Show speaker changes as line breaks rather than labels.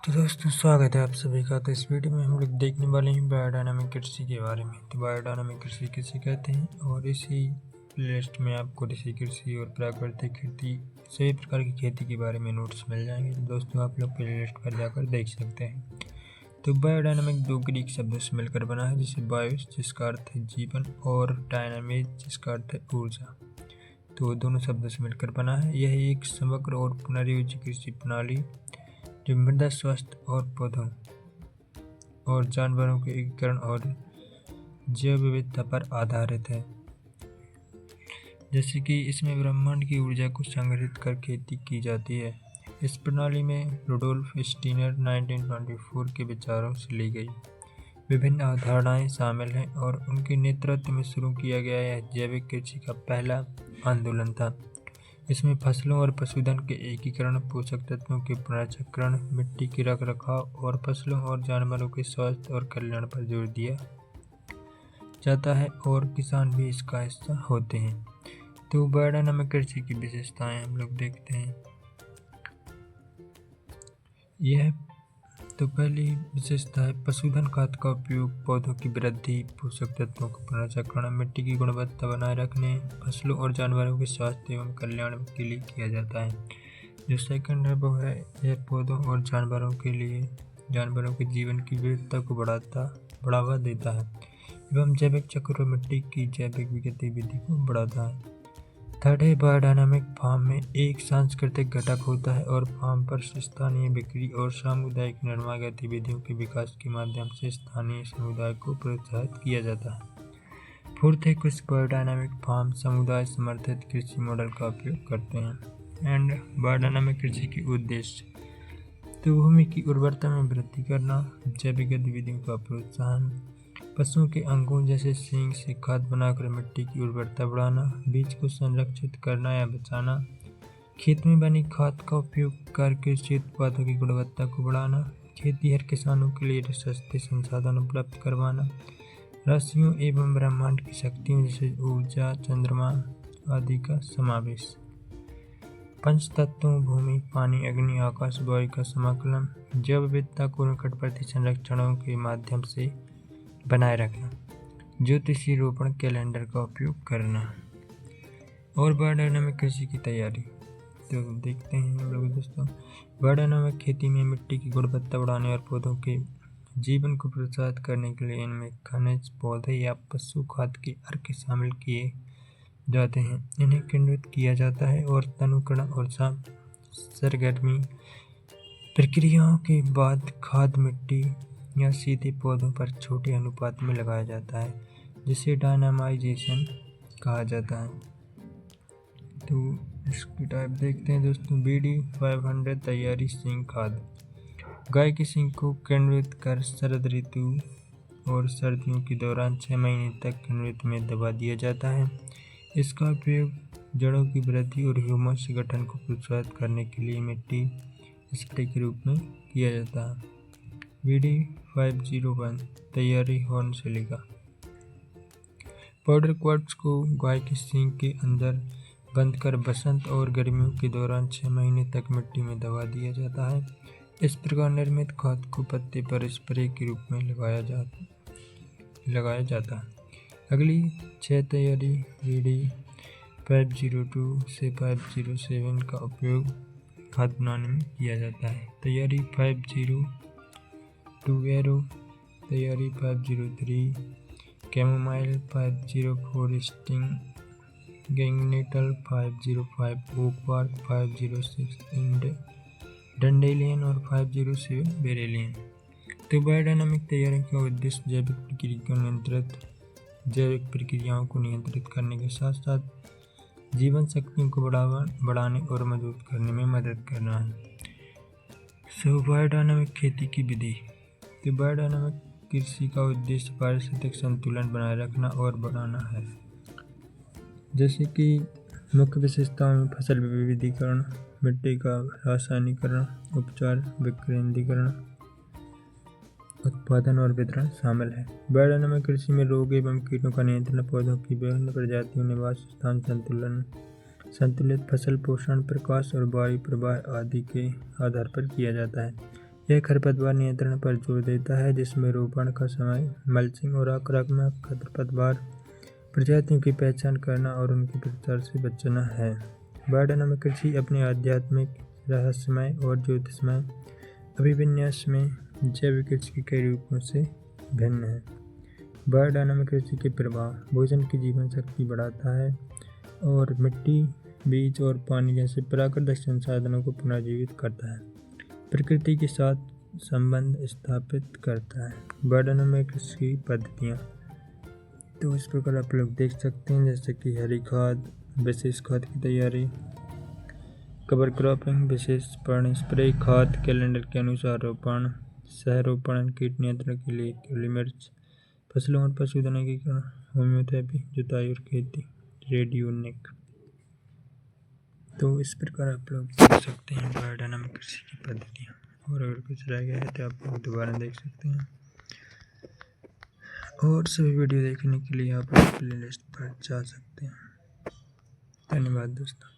तो दोस्तों स्वागत है आप सभी का। तो इस वीडियो में हम लोग देखने वाले हैं बायोडायनामिक कृषि के बारे में। तो बायोडायनामिक कृषि किसे कहते हैं और इसी प्लेलिस्ट में आपको ऋषि कृषि और प्राकृतिक खेती सभी प्रकार की खेती के बारे में नोट्स मिल जाएंगे। तो दोस्तों आप लोग प्लेलिस्ट पर जाकर देख सकते हैं। तो बायोडायनामिक दो ग्रीक शब्दों से मिलकर बना है, जैसे बायोस जिसका अर्थ है जीवन और डायनामिक जिसका अर्थ है ऊर्जा। तो दोनों शब्दों से मिलकर बना है। यह एक समग्र और पुनर्योजी कृषि प्रणाली जो मृदा स्वास्थ्य और पौधों और जानवरों के एकीकरण और जैव विविधता पर आधारित है। जैसे कि इसमें ब्रह्मांड की ऊर्जा को संग्रहित कर खेती की जाती है। इस प्रणाली में रुडोल्फ स्टीनर 1924 के विचारों से ली गई विभिन्न अवधारणाएं शामिल हैं और उनके नेतृत्व में शुरू किया गया यह जैविक कृषि का पहला आंदोलन था। इसमें फसलों और पशुधन के एकीकरण, पोषक तत्वों के पुनर्चक्रण, मिट्टी की रखरखाव और फसलों और जानवरों के स्वास्थ्य और कल्याण पर जोर दिया जाता है और किसान भी इसका हिस्सा होते हैं। तो बायोडायनामिक कृषि की विशेषताएं हम लोग देखते हैं। यह तो पहली विशेषता है पशुधन खाद का उपयोग पौधों की वृद्धि, पोषक तत्वों का पुनर्चक्रण, मिट्टी की गुणवत्ता बनाए रखने, फसलों और जानवरों के स्वास्थ्य एवं कल्याण के लिए किया जाता है। जो सेकंड है वो है यह पौधों और जानवरों के जीवन की विविधता को बढ़ावा देता है एवं जैविक चक्र और मिट्टी की जैविक गतिविधि को बढ़ाता है। थर्ड है बायोडायनामिक फार्म में एक सांस्कृतिक घटक होता है और फार्म पर स्थानीय बिक्री और सामुदायिक निर्माण गतिविधियों के विकास के माध्यम से स्थानीय समुदाय को प्रोत्साहित किया जाता है। फोर्थ है कुछ बायोडायनामिक फार्म समुदाय समर्थित कृषि मॉडल का उपयोग करते हैं। एंड बायोडायनामिक कृषि के उद्देश्य तो भूमि की उर्वरता में वृद्धि करना, जैविक गतिविधियों का प्रोत्साहन, पशुओं के अंगों जैसे सींग से खाद बनाकर मिट्टी की उर्वरता बढ़ाना, बीज को संरक्षित करना या बचाना, खेत में बनी खाद का उपयोग कर कृषि उत्पादों की गुणवत्ता को बढ़ाना, खेतीहर किसानों के लिए सस्ते संसाधन उपलब्ध करवाना, राशियों एवं ब्रह्मांड की शक्तियों जैसे ऊर्जा, चंद्रमा आदि का समावेश, पंच तत्वों भूमि, पानी, अग्नि, आकाश, वायु का समाकलन, जैव विविधता को निकटवर्ती संरक्षणों के माध्यम से बनाए रखना, ज्योतिषीय रोपण कैलेंडर का उपयोग करना और बायोडायनामिक कृषि की तैयारी। तो देखते हैं हम लोग दोस्तों। बायोडायनामिक खेती में मिट्टी की गुणवत्ता बढ़ाने और पौधों के जीवन को प्रोत्साहित करने के लिए इनमें खनिज, पौधे या पशु खाद के अर्क शामिल किए जाते हैं। इन्हें किण्वित किया जाता है और तनुकरण और सरगर्मी प्रक्रियाओं के बाद खाद मिट्टी या सीधे पौधों पर छोटे अनुपात में लगाया जाता है, जिसे डायनामाइजेशन कहा जाता है। तो इसकी टाइप देखते हैं दोस्तों। BD 500 तैयारी सींग खाद, गाय के सींग को किण्वित कर शरद ऋतु और सर्दियों के दौरान 6 महीने तक किण्वित में दबा दिया जाता है। इसका उपयोग जड़ों की वृद्धि और ह्यूमस गठन को प्रोत्साहित करने के लिए मिट्टी स्प्रे के रूप में किया जाता है। BD 501 तैयारी हॉर्न सिलिका, पाउडर क्वार्ट्ज को गाय के सींग के अंदर बंद कर बसंत और गर्मियों के दौरान 6 महीने तक मिट्टी में दबा दिया जाता है। इस प्रकार निर्मित खाद को पत्ते पर स्प्रे के रूप में लगाया जाता है। अगली 6 तैयारी BD 502 से 507 का उपयोग खाद बनाने में किया जाता है। तैयारी 502 एरो, तैयारी 503 कैमोमाइल, 504 स्टिंग गैंगनेटल, 505 ओकबार्क, 506 डंडेलियन और 507 बेरेलियन। तो बायोडायनामिक तैयारी का उद्देश्य जैविक प्रक्रियाओं को नियंत्रित करने के साथ साथ जीवन शक्तियों को बढ़ाने और मजबूत करने में मदद करना है। बायोडायनामिक खेती की विधि। तो बायोडायनामिक कृषि का उद्देश्य पारिस्थितिक संतुलन बनाए रखना और बढ़ाना है। जैसे कि मुख्य विशेषताओं में फसल विविधीकरण, मिट्टी का रासायनिकरण, उपचार, विकेंद्रीकरण, उत्पादन और वितरण शामिल है। बायोडायनामिक कृषि में रोग एवं कीटों का नियंत्रण, पौधों की विभिन्न प्रजातियों, निवास स्थान संतुलित फसल पोषण, प्रकाश और वायु प्रवाह आदि के आधार पर किया जाता है। यह खरपतवार नियंत्रण पर जोर देता है, जिसमें रोपण का समय, मल्चिंग और आक्रामक खरपतवार प्रजातियों की पहचान करना और उनके प्रसार से बचना है। बायोडायनामिक कृषि अपने आध्यात्मिक, रहस्यमय और ज्योतिषमय अभिविन्यास में जैविक कृषि के कई रूपों से भिन्न है। बायोडायनामिक कृषि के प्रभाव भोजन की जीवन शक्ति बढ़ाता है और मिट्टी, बीज और पानी जैसे प्राकृतिक संसाधनों को पुनर्जीवित करता है, प्रकृति के साथ संबंध स्थापित करता है। बायोडायनामिक कृषि पद्धतियाँ तो इस प्रकार आप लोग देख सकते हैं, जैसे कि हरी खाद, विशेष खाद की तैयारी, कवर क्रॉपिंग, विशेष पर्ण स्प्रे, खाद कैलेंडर के अनुसार रोपण, सहरोपण, कीट नियंत्रण के लिए काली मिर्च, फसलों और पशुधन एकीकरण, होम्योपैथी, जुताई और खेती, रेडियोनिक। तो इस प्रकार आप लोग देख सकते हैं बायोडायनामिक कृषि की पद्धतियाँ। और अगर कुछ रह गया है तो आप लोग दोबारा देख सकते हैं। और सभी वीडियो देखने के लिए आप प्लेलिस्ट पर जा सकते हैं। धन्यवाद दोस्तों।